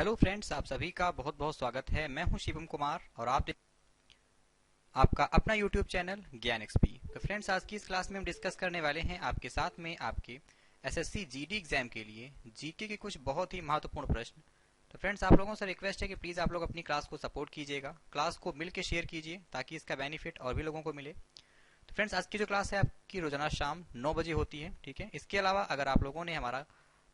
Hello friends, आप सभी का बहुत बहुत स्वागत है। मैं हूं शिवम कुमार और आपका अपना यूट्यूब चैनल ज्ञान एक्सपी। तो फ्रेंड्स, आज की इस क्लास में हम डिस्कस करने वाले हैं आपके साथ में आपके एसएससी जीडी एग्जाम के लिए जीके के कुछ बहुत ही महत्वपूर्ण प्रश्न। तो फ्रेंड्स, आप लोगों से रिक्वेस्ट है कि प्लीज़ आप लोग अपनी क्लास को सपोर्ट कीजिएगा, क्लास को मिल के शेयर कीजिए ताकि इसका बेनिफिट और भी लोगों को मिले। तो फ्रेंड्स, आज की जो क्लास है आपकी रोजाना शाम 9 बजे होती है, ठीक है। इसके अलावा अगर आप लोगों ने हमारा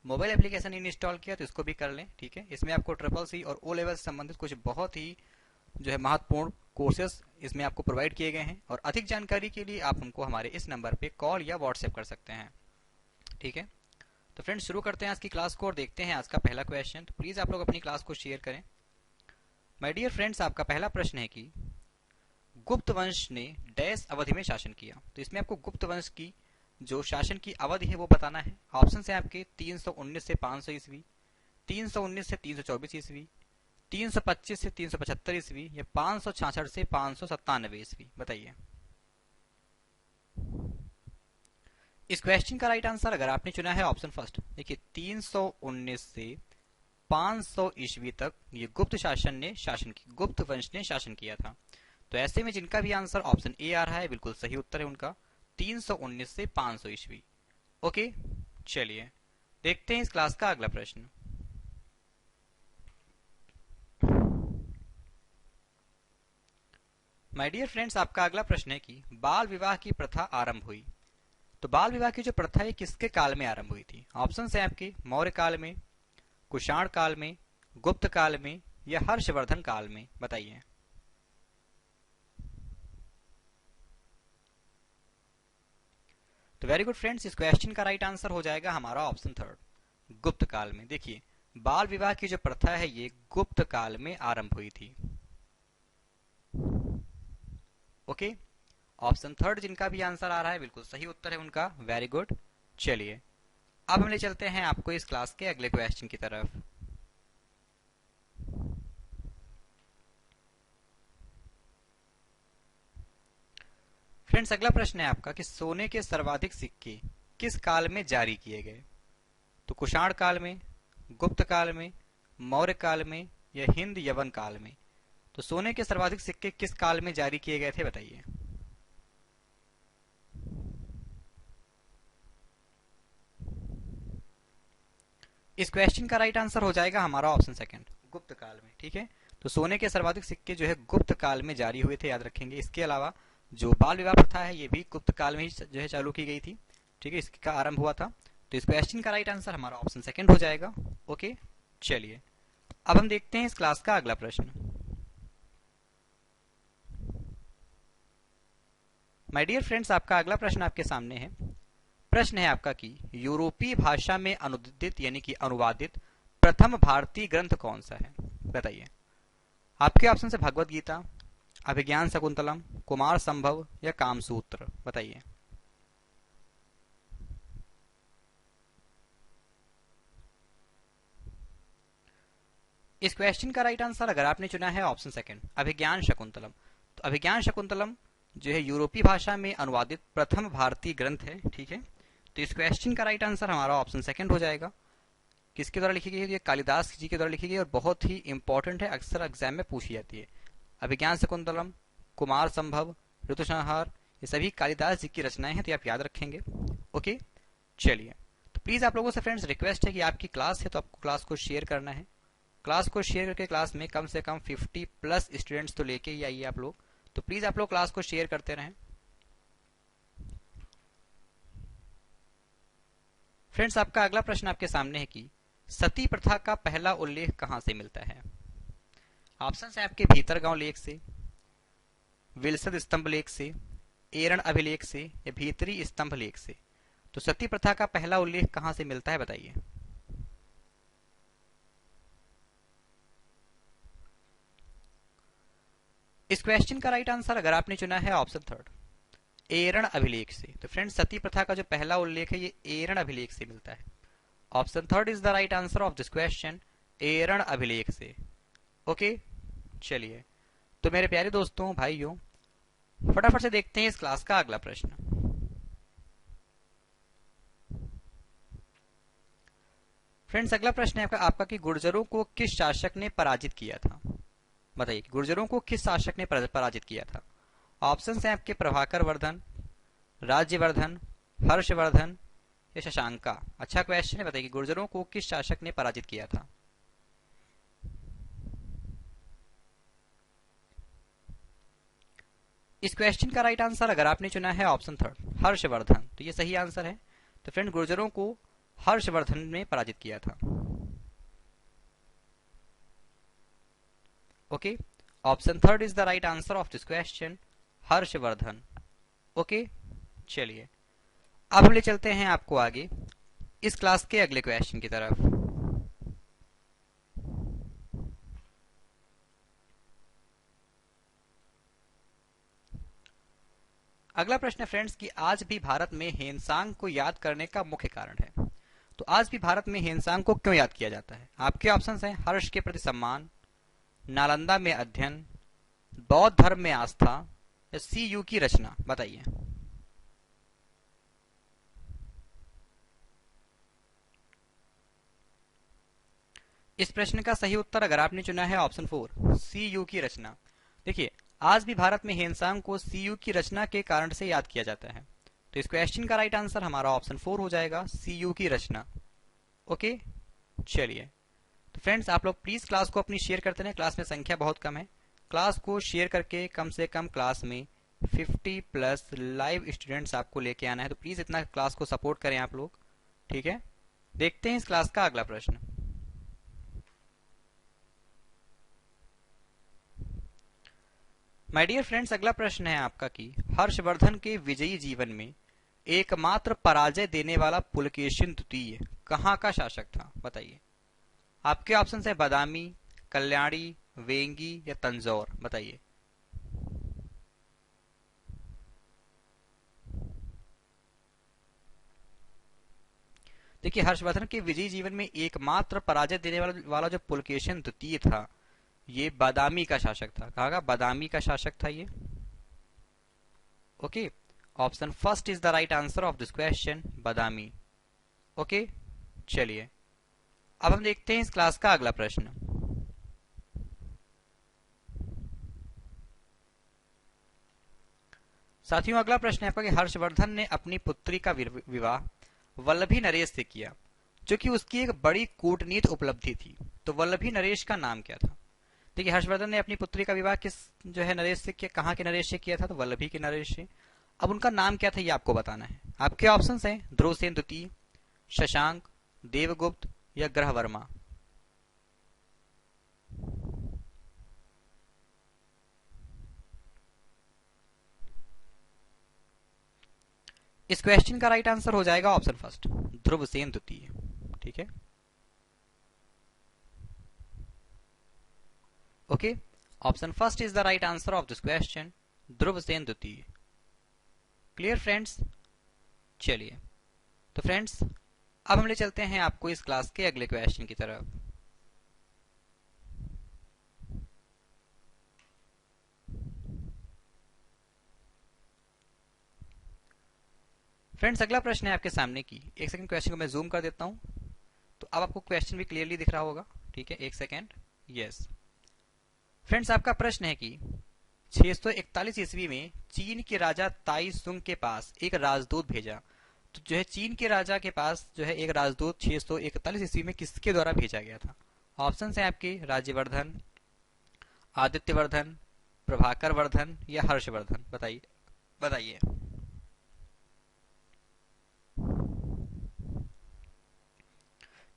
मोबाइल एप्लीकेशन इंस्टॉल किया तो इसको भी कर लें, ठीक है। इसमें आपको ट्रिपल सी और ओ लेवल से संबंधित कुछ बहुत ही जो है महत्वपूर्ण कोर्सेज इसमें आपको प्रोवाइड किए गए हैं। और अधिक जानकारी के लिए आप हमको हमारे इस नंबर पे कॉल या व्हाट्सएप कर सकते हैं, ठीक है। तो फ्रेंड्स, शुरू करते हैं आज की क्लास को और देखते हैं आज का पहला क्वेश्चन। तो प्लीज आप लोग अपनी क्लास को शेयर करें। माय डियर फ्रेंड्स, आपका पहला प्रश्न है कि गुप्त वंश ने डैश अवधि में शासन किया। तो इसमें आपको गुप्त वंश की जो शासन की अवधि है वो बताना है। ऑप्शन है आपके 319 से 500 ईस्वी, 319 से 324 ईस्वी, 325 से 375 ईस्वी या 566 से 597 ईस्वी। बताइए इस क्वेश्चन का राइट आंसर अगर आपने चुना है ऑप्शन फर्स्ट। देखिए 319 से 500 ईस्वी तक ये गुप्त शासन ने शासन की गुप्त वंश ने शासन किया था। तो ऐसे में जिनका भी आंसर ऑप्शन ए आ रहा है बिल्कुल सही उत्तर है उनका 319 से 500 ईस्वी। ओके, चलिए देखते हैं इस क्लास का अगला प्रश्न। माय डियर फ्रेंड्स, आपका अगला प्रश्न है कि बाल विवाह की प्रथा आरंभ हुई। तो बाल विवाह की जो प्रथा है किसके काल में आरंभ हुई थी? ऑप्शन है आपके मौर्य काल में, कुषाण काल में, गुप्त काल में या हर्षवर्धन काल में। बताइए तो वेरी गुड फ्रेंड्स, इस क्वेश्चन का राइट आंसर हो जाएगा हमारा ऑप्शन थर्ड, गुप्त काल में। देखिए बाल विवाह की जो प्रथा है ये गुप्त काल में आरंभ हुई थी। ओके, ऑप्शन थर्ड जिनका भी आंसर आ रहा है बिल्कुल सही उत्तर है उनका। Very good. चलिए अब हम ले चलते हैं आपको इस क्लास के अगले क्वेश्चन की तरफ। फ्रेंड्स, अगला प्रश्न है आपका कि सोने के सर्वाधिक सिक्के किस काल में जारी किए गए? तो कुषाण काल में, गुप्त काल में, मौर्य काल में या हिंद यवन काल में। तो सोने के सर्वाधिक सिक्के किस काल में जारी किए गए थे? बताइए इस क्वेश्चन का राइट आंसर हो जाएगा हमारा ऑप्शन सेकंड, गुप्त काल में, ठीक है। तो सोने के सर्वाधिक सिक्के जो है गुप्त काल में जारी हुए थे, याद रखेंगे। इसके अलावा जो बाल विवाह प्रथा है ये भी गुप्त काल में ही जो है चालू की गई थी, ठीक है, इसका आरंभ हुआ था। तो इस क्वेश्चन का राइट आंसर हमारा ऑप्शन सेकंड हो जाएगा। ओके, चलिए अब हम देखते हैं इस क्लास का अगला प्रश्न। माय डियर फ्रेंड्स, आपका अगला प्रश्न आपके सामने है। प्रश्न है आपका कि यूरोपीय भाषा में अनुदित यानी कि अनुवादित प्रथम भारतीय ग्रंथ कौन सा है? बताइए। आपके ऑप्शन है भगवत गीता, अभिज्ञान शकुंतलम, कुमार संभव या कामसूत्र। बताइए इस क्वेश्चन का राइट आंसर अगर आपने चुना है ऑप्शन सेकंड, अभिज्ञान शकुंतलम। तो अभिज्ञान शकुंतलम जो है यूरोपीय भाषा में अनुवादित प्रथम भारतीय ग्रंथ है, ठीक है। तो इस क्वेश्चन का राइट आंसर हमारा ऑप्शन सेकंड हो जाएगा। किसके द्वारा लिखी गई है? ये कालिदास जी के द्वारा लिखी गई और बहुत ही इंपॉर्टेंट है, अक्सर एग्जाम में पूछी जाती है। अभिज्ञान शकुंतलम, कुमार संभव, ऋतुसंहार, ये सभी कालिदास जी की रचनाएं हैं, तो आप याद रखेंगे। ओके, चलिए तो प्लीज आप लोगों से फ्रेंड्स रिक्वेस्ट है कि आपकी क्लास है तो आपको क्लास को शेयर करना है। क्लास को शेयर करके क्लास में कम से कम 50 प्लस स्टूडेंट्स तो लेके ही आइए आप लोग। तो प्लीज आप लोग क्लास को शेयर करते रहें। फ्रेंड्स, आपका अगला प्रश्न आपके सामने है कि सती प्रथा का पहला उल्लेख कहां से मिलता है? ऑप्शन है आपके भीतरगांव लेख से, विलसद स्तंभ लेख से, एरण अभिलेख से या भीतरी स्तंभ लेख से। तो सती प्रथा का पहला उल्लेख कहां से मिलता है? बताइए इस क्वेश्चन का राइट आंसर अगर आपने चुना है ऑप्शन थर्ड, एरण अभिलेख से। तो फ्रेंड्स, सती प्रथा का जो पहला उल्लेख है ये एरण अभिलेख से मिलता है। Option third is the right answer of this question, Eran अभिलेख से। ओके, चलिए तो मेरे प्यारे दोस्तों भाइयों फटाफट से देखते हैं इस क्लास का अगला प्रश्न। फ्रेंड्स अगला प्रश्न है आपका कि गुर्जरों को किस शासक ने पराजित किया था? बताइए गुर्जरों को किस शासक ने पराजित किया था? ऑप्शन है आपके प्रभाकर वर्धन, राज्यवर्धन, हर्षवर्धन या शशांका। अच्छा क्वेश्चन है, बताइए गुर्जरों को किस शासक ने पराजित किया था? इस क्वेश्चन का राइट आंसर अगर आपने चुना है ऑप्शन थर्ड हर्षवर्धन, तो ये सही आंसर है। तो फ्रेंड गुर्जरों को हर्षवर्धन ने पराजित किया था। Okay, option third is the right answer of this question, Harshvardhan. Okay, चलिए अब हम ले चलते हैं आपको आगे इस क्लास के अगले क्वेश्चन की तरफ। अगला प्रश्न है फ्रेंड्स कि आज भी भारत में हेनसांग को याद करने का मुख्य कारण है। तो आज भी भारत में हेनसांग को क्यों याद किया जाता है? आपके ऑप्शंस हैं हर्ष के प्रति सम्मान, नालंदा में अध्ययन, बौद्ध धर्म में आस्था या सीयू की रचना। बताइए। इस प्रश्न का सही उत्तर अगर आपने चुना है ऑप्शन फोर सीयू की रचना। देखिए आज भी भारत में हेनसांग को सीयू की रचना के कारण से याद किया जाता है। तो इस क्वेश्चन का राइट आंसर हमारा ऑप्शन फोर हो जाएगा, सीयू की रचना। ओके, चलिए तो फ्रेंड्स आप लोग प्लीज क्लास को अपनी शेयर करते रहें, क्लास में संख्या बहुत कम है। क्लास को शेयर करके कम से कम क्लास में 50 प्लस लाइव स्टूडेंट्स आपको लेके आना है, तो प्लीज इतना क्लास को सपोर्ट करें आप लोग, ठीक है। देखते हैं इस क्लास का अगला प्रश्न। माय डियर फ्रेंड्स अगला प्रश्न है आपका कि हर्षवर्धन के विजयी जीवन में एकमात्र पराजय देने वाला पुलकेशिन द्वितीय कहाँ का शासक था? बताइए। आपके ऑप्शन है बादामी, कल्याणी, वेंगी या तंजौर। बताइए। देखिए हर्षवर्धन के विजयी जीवन में एकमात्र पराजय देने वाला जो पुलकेशिन द्वितीय था ये बादामी का शासक था। कहा बादामी का शासक था ये। Okay, option first is the right answer of this question, Badami. Okay, चलिए अब हम देखते हैं इस क्लास का अगला प्रश्न। साथियों अगला प्रश्न है आपका कि हर्षवर्धन ने अपनी पुत्री का विवाह वल्लभी नरेश से किया जो कि उसकी एक बड़ी कूटनीति उपलब्धि थी। तो वल्लभी नरेश का नाम क्या था? देखिए हर्षवर्धन ने अपनी पुत्री का विवाह किस जो है नरेश से किया, कहाँ के नरेश से किया था? तो वल्लभी के नरेश से। अब उनका नाम क्या था ये आपको बताना है। आपके ऑप्शंस हैं ध्रुवसेन द्वितीय, शशांक, देवगुप्त या ग्रहवर्मा। इस क्वेश्चन का राइट आंसर हो जाएगा ऑप्शन फर्स्ट ध्रुवसेन द्वितीय, ठीक है। Okay, option first is the right answer of this question, Dhruvasena द्वितीय। Clear friends? चलिए तो फ्रेंड्स अब हम ले चलते हैं आपको इस क्लास के अगले क्वेश्चन की तरफ। फ्रेंड्स अगला प्रश्न है आपके सामने की, एक सेकंड क्वेश्चन को मैं जूम कर देता हूं तो अब आपको क्वेश्चन भी क्लियरली दिख रहा होगा, ठीक है। एक सेकंड, यस। फ्रेंड्स आपका प्रश्न है कि 641 ईस्वी में चीन के राजा ताई सुंग के पास एक राजदूत भेजा। तो जो है चीन के राजा के पास जो है एक राजदूत 641 ईस्वी में किसके द्वारा भेजा गया था? ऑप्शन है आपके राज्यवर्धन, आदित्यवर्धन, प्रभाकर वर्धन या हर्षवर्धन। बताइए बताइए।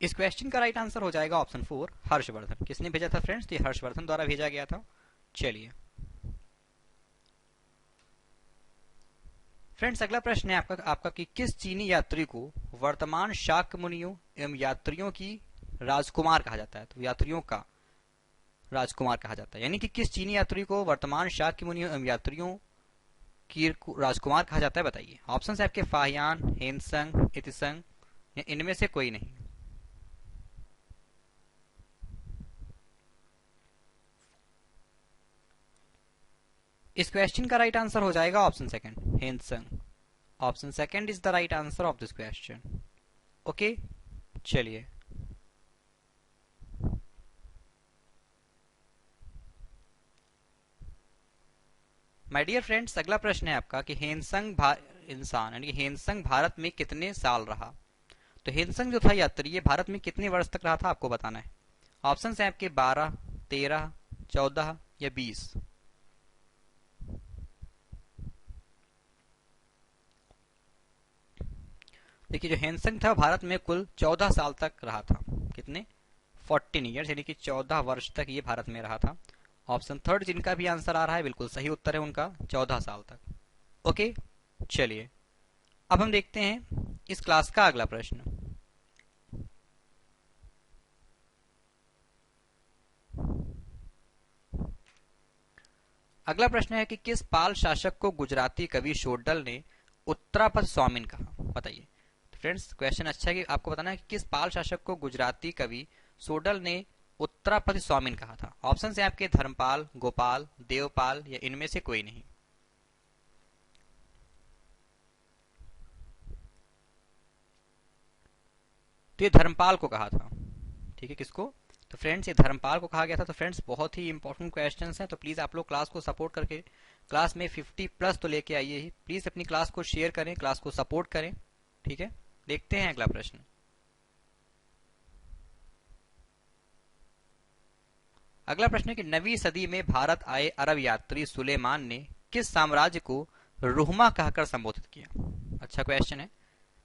इस क्वेश्चन का राइट आंसर हो जाएगा ऑप्शन फोर हर्षवर्धन। किसने भेजा था फ्रेंड्स? तो ये हर्षवर्धन द्वारा भेजा गया था। चलिए फ्रेंड्स अगला प्रश्न है आपका कि किस चीनी यात्री को वर्तमान शाक्य मुनियों एवं यात्रियों की राजकुमार कहा जाता है? तो यात्रियों का राजकुमार कहा जाता है, यानी कि किस चीनी यात्री को वर्तमान शाक्य मुनियों एवं यात्रियों की राजकुमार कहा जाता है? बताइए। ऑप्शन है आपके फाहियान, हेनसंग, इतिसंग या इनमें से कोई नहीं। इस क्वेश्चन का राइट आंसर हो जाएगा option second Hiuen Tsang. Option second is the right answer of this question. Okay, चलिए माय डियर फ्रेंड्स, अगला प्रश्न है आपका कि इंसान यानी कि हेनसंग भारत में कितने साल रहा। तो हेनसंग जो था यात्री, ये भारत में कितने वर्ष तक रहा था आपको बताना है। ऑप्शन है आपके 12, 13, 14 या 20। देखिए, जो हेनसंग था भारत में कुल 14 साल तक रहा था। कितने? 14 ईयर्स, यानी कि 14 वर्ष तक ये भारत में रहा था। ऑप्शन थर्ड जिनका भी आंसर आ रहा है बिल्कुल सही उत्तर है उनका, 14 साल तक। ओके, चलिए अब हम देखते हैं इस क्लास का अगला प्रश्न। अगला प्रश्न है कि किस पाल शासक को गुजराती कवि शोडल ने उत्तरापद स्वामिन कहा। बताइए। तो फ्रेंड्स, क्वेश्चन अच्छा है कि आपको बताना है कि किस पाल शासक को गुजराती कवि शोडल ने उत्तरापद स्वामिन कहा था। ऑप्शन है आपके धर्मपाल, गोपाल, देवपाल या इनमें से कोई नहीं। तो ये धर्मपाल को कहा था। ठीक है, किसको? तो फ्रेंड्स, ये धर्मपाल को कहा गया था। तो फ्रेंड्स, बहुत ही इंपॉर्टेंट क्वेश्चंस हैं, तो प्लीज आप लोग क्लास को सपोर्ट करके क्लास में 50 प्लस तो लेके आइए ही। प्लीज अपनी क्लास को शेयर करें, क्लास को सपोर्ट करें। ठीक है, देखते हैं अगला प्रश्न। अगला प्रश्न है कि 9वीं सदी में भारत आए अरब यात्री सुलेमान ने किस साम्राज्य को रुहमा कहकर संबोधित किया। अच्छा क्वेश्चन है।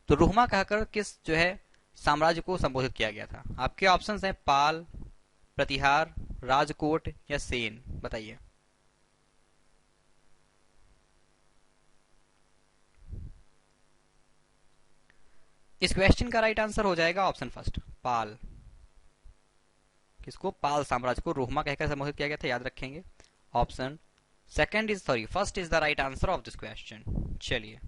तो रुहमा कहकर किस जो है साम्राज्य को संबोधित किया गया था। आपके ऑप्शंस हैं पाल, प्रतिहार, राजकोट या सेन। बताइए। इस क्वेश्चन का राइट आंसर हो जाएगा ऑप्शन फर्स्ट, पाल। किसको? पाल साम्राज्य को रुहमा कहकर संबोधित किया गया था, याद रखेंगे। Option second is sorry first is the right answer of this question. चलिए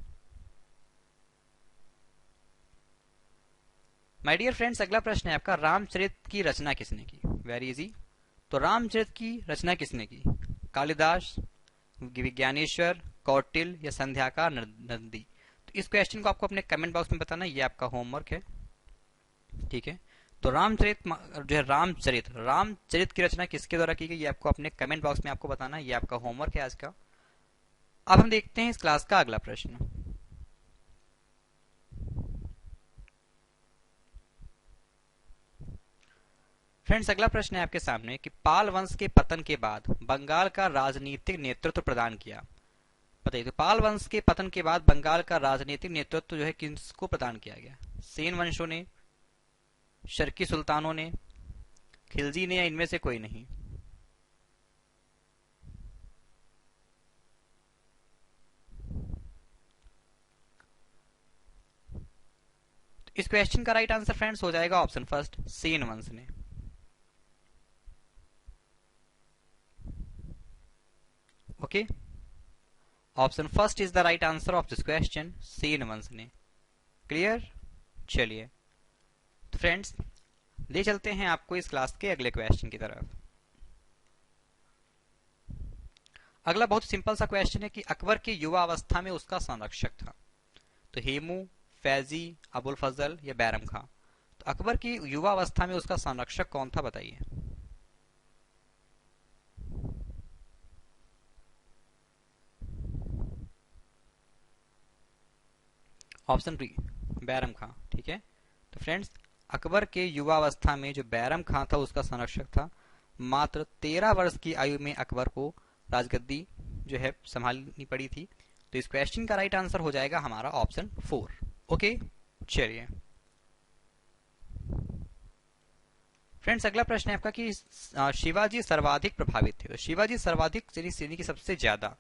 माय डियर फ्रेंड्स, अगला प्रश्न है आपका रामचरित की रचना किसने की। Very easy. तो रामचरित की रचना किसने की? कालिदास, विज्ञानेश्वर, कौटिल्य या संध्याकार नंदी। तो इस क्वेश्चन को आपको अपने कमेंट बॉक्स में बताना, ये आपका होमवर्क है। ठीक है, तो रामचरित जो है रामचरित की रचना किसके द्वारा की गई, ये आपको अपने कमेंट बॉक्स में आपको बताना, ये आपका होमवर्क है आज का। अब हम देखते हैं इस क्लास का अगला प्रश्न। फ्रेंड्स, अगला प्रश्न है आपके सामने कि पाल वंश के पतन के बाद बंगाल का राजनीतिक नेतृत्व प्रदान किया। बताइए। तो पाल वंश के पतन के बाद बंगाल का राजनीतिक नेतृत्व जो है किसको प्रदान किया गया? सेन वंशों ने, शर्की सुल्तानों ने, खिलजी ने या इनमें से कोई नहीं। इस क्वेश्चन का राइट आंसर फ्रेंड्स हो जाएगा ऑप्शन फर्स्ट, सेन वंश ने। Okay, option first is the right answer of this question, Sen वंश ने। क्लियर? चलिए तो फ्रेंड्स, ले चलते हैं आपको इस क्लास के अगले क्वेश्चन की तरफ। अगला बहुत सिंपल सा क्वेश्चन है कि अकबर की युवा अवस्था में उसका संरक्षक था। तो हेमू, फैजी, अबुल फजल या बैरम खां। तो अकबर की युवा अवस्था में उसका संरक्षक कौन था? बताइए। ऑप्शन बी, बैरम खां। ठीक है, तो फ्रेंड्स, अकबर के युवा अवस्था में जो बैरम खां था उसका संरक्षक था। मात्र 13 वर्ष की आयु में अकबर को राजगद्दी जो है संभालनी पड़ी थी। तो इस क्वेश्चन का राइट आंसर हो जाएगा हमारा ऑप्शन 4। ओके, चलिए फ्रेंड्स, अगला प्रश्न है आपका कि शिवाजी सर्वाधिक प्रभावित थे। तो शिवाजी सर्वाधिक यानी कि सबसे ज्यादा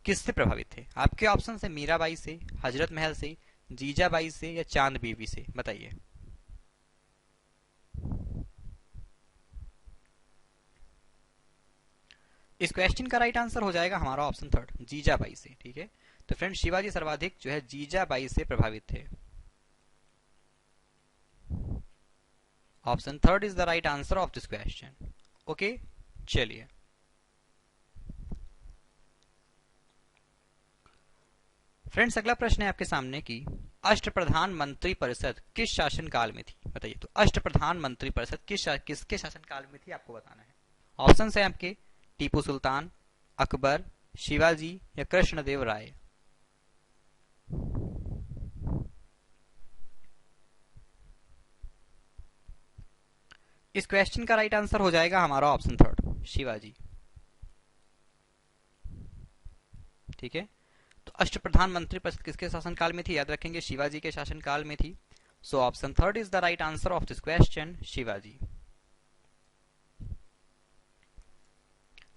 किससे प्रभावित थे? आपके ऑप्शन है मीराबाई से, हजरत महल से, जीजाबाई से या चांद बीवी से। बताइए। इस क्वेश्चन का राइट आंसर हो जाएगा हमारा ऑप्शन थर्ड, जीजाबाई से। ठीक है, तो फ्रेंड शिवाजी सर्वाधिक जो है जीजाबाई से प्रभावित थे। Option third is the right answer of this question. Okay, चलिए फ्रेंड्स, अगला प्रश्न है आपके सामने कि अष्टप्रधान मंत्री परिषद किस शासन काल में थी। बताइए। तो अष्टप्रधान मंत्री परिषद किसके शासन काल में थी आपको बताना है। ऑप्शन है आपके टीपू सुल्तान, अकबर, शिवाजी या कृष्णदेव राय? इस क्वेश्चन का राइट आंसर हो जाएगा हमारा ऑप्शन थर्ड, शिवाजी। ठीक है, तो अष्टप्रधान मंत्री परिषद किसके शासनकाल में थी? याद रखेंगे शिवाजी के शासनकाल में थी। So option third is the right answer of this question, Shivaji.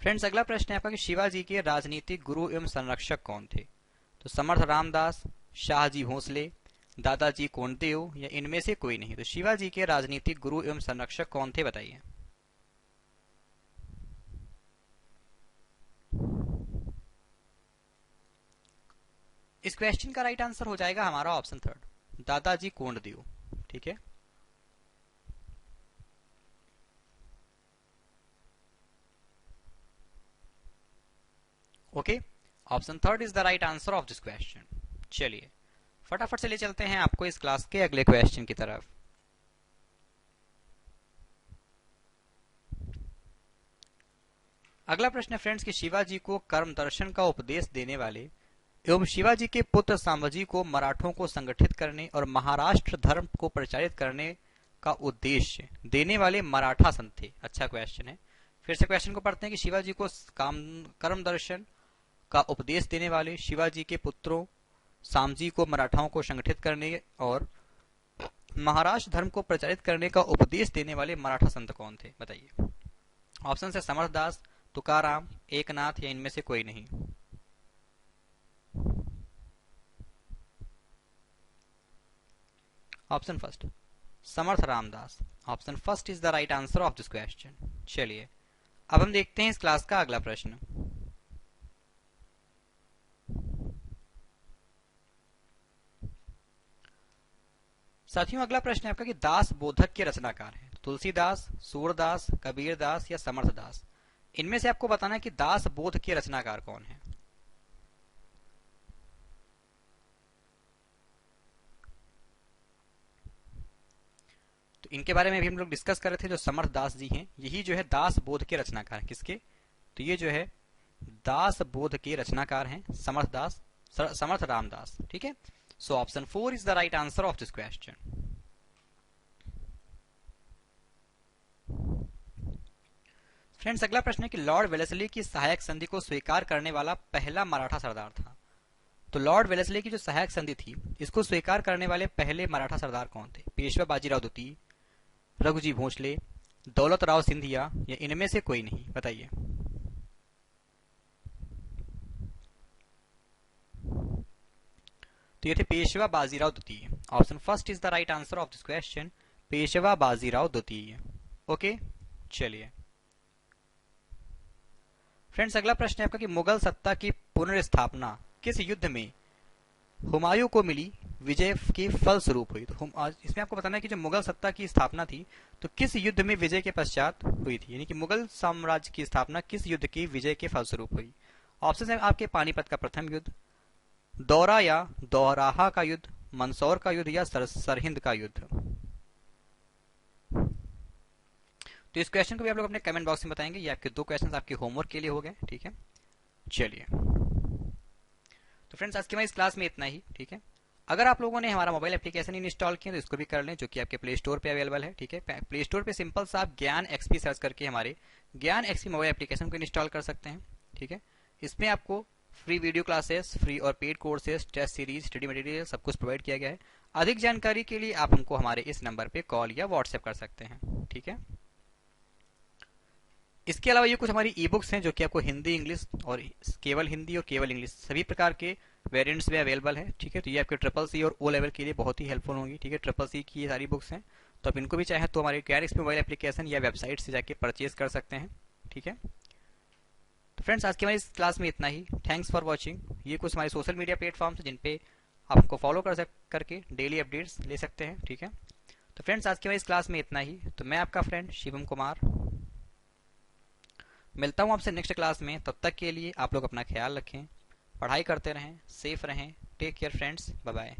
Friends, अगला प्रश्न है आपका कि शिवाजी के राजनीतिक गुरु एवं संरक्षक कौन थे? तो समर्थ रामदास, शाहजी भोसले, दादाजी कोंडदेव या इनमें से कोई नहीं। तो शिवाजी के राजनीतिक गुरु एवं संरक्षक कौन थे, बताइए। इस क्वेश्चन का राइट आंसर हो जाएगा हमारा ऑप्शन थर्ड, दादाजी कोंडदेव। ठीक है, okay, option third is the right answer of this question. चलिए फटाफट से ले चलते हैं आपको इस क्लास के अगले क्वेश्चन की तरफ। अगला प्रश्न है फ्रेंड्स कि शिवाजी को कर्म दर्शन का उपदेश देने वाले एवं शिवाजी के पुत्र संभाजी को मराठों को संगठित करने और महाराष्ट्र धर्म को प्रचारित करने का उद्देश्य देने वाले मराठा संत थे। अच्छा क्वेश्चन है, फिर से क्वेश्चन को पढ़ते हैं कि शिवाजी को कर्म दर्शन का उपदेश देने वाले शिवाजी के पुत्रों सामजी को मराठाओं को संगठित करने और महाराष्ट्र धर्म को प्रचारित करने का उपदेश देने वाले मराठा संत कौन थे, बताइए। ऑप्शन है समर्थदास, तुकाराम, एकनाथ या इनमें से कोई नहीं। Option first, Samarth Ramdas. Option first is the right answer of this question. चलिए अब हम देखते हैं इस क्लास का अगला प्रश्न। साथियों, अगला प्रश्न है आपका कि दास बोधक के रचनाकार हैं। तुलसीदास, सूरदास, कबीरदास या समर्थदास, इनमें से आपको बताना है कि दास बोध के रचनाकार कौन है। तो इनके बारे में भी हम लोग डिस्कस कर रहे थे। जो समर्थ दास जी हैं, यही जो है दास बोध के रचनाकार हैं। किसके? तो ये जो है दास बोध के रचनाकार हैं समर्थ दास, समर्थ रामदास। ठीक है, so option 4 is the right answer of this question. Friends, अगला प्रश्न है कि लॉर्ड वेलेस्ली की सहायक संधि को स्वीकार करने वाला पहला मराठा सरदार था। तो लॉर्ड वेलेस्ली की जो सहायक संधि थी, इसको स्वीकार करने वाले पहले मराठा सरदार कौन थे? पेशवा बाजीराव द्वितीय, रघुजी भोसले, दौलत राव सिंधिया या इनमें से कोई नहीं, बताइए। तो ये थे पेशवा बाजीराव द्वितीय। Option first is the right answer of this question, Peshwa Bajirao द्वितीय। ओके, चलिए फ्रेंड्स, अगला प्रश्न है आपका कि मुगल सत्ता की पुनर्स्थापना किस युद्ध में हुमायूं को मिली विजय के फल स्वरूप हुई? तो इसमें आपको बताना है कि जो मुगल सत्ता की स्थापना थी, तो किस युद्ध में विजय के पश्चात हुई थी, यानी कि मुगल साम्राज्य की स्थापना किस युद्ध की विजय के फलस्वरूप हुई। ऑप्शन है आपके पानीपत का प्रथम युद्ध, दौरा या दौराहा का युद्ध, मंदसौर का युद्ध या सरहिंद का युद्ध। तो इस क्वेश्चन को भी आप लोग अपने कमेंट बॉक्स में बताएंगे। ये आपके दो क्वेश्चन आपके होमवर्क के लिए हो गए। ठीक है, चलिए तो फ्रेंड्स, आज की इस क्लास में इतना ही। ठीक है, अगर आप लोगों ने हमारा मोबाइल एप्लीकेशन इंस्टॉल किया तो इसको भी कर लें, जो कि आपके प्ले स्टोर पे अवेलेबल है। ठीक है, प्ले स्टोर पे सिंपल सा आप ज्ञान एक्सपी सर्च करके हमारे ज्ञान एक्सपी मोबाइल एप्लीकेशन को इंस्टॉल कर सकते हैं। ठीक है, इसमें आपको फ्री वीडियो क्लासेस, फ्री और paid courses, test series, study material सब कुछ प्रोवाइड किया गया है। अधिक जानकारी के लिए आप हमको हमारे इस नंबर पे कॉल या व्हाट्सएप कर सकते हैं। ठीक है, इसके अलावा ये कुछ हमारी ई बुक्स हैं जो कि आपको हिंदी, इंग्लिश और केवल हिंदी और केवल इंग्लिश सभी प्रकार के वेरिएंट्स में अवेलेबल है। ठीक है, तो ये आपके ट्रिपल सी और ओ लेवल के लिए बहुत ही हेल्पफुल होंगी। ठीक है, ट्रिपल सी की ये सारी बुक्स हैं, तो आप इनको भी चाहें तो हमारे कैरिक्स मोबाइल एप्लीकेशन या वेबसाइट से जाके परचेज कर सकते हैं। ठीक है, तो फ्रेंड्स, आज की हमारी इस क्लास में इतना ही। Thanks for watching. ये कुछ हमारे सोशल मीडिया प्लेटफॉर्म्स जिन पे आप हमको फॉलो करके डेली अपडेट्स ले सकते हैं। ठीक है, तो फ्रेंड्स, आज की हमारी इस क्लास में इतना ही। तो मैं आपका फ्रेंड शिवम कुमार मिलता हूं आपसे नेक्स्ट क्लास में। तब तक के लिए आप लोग अपना ख्याल रखें, पढ़ाई करते रहें, सेफ रहें। Take care friends, bye bye.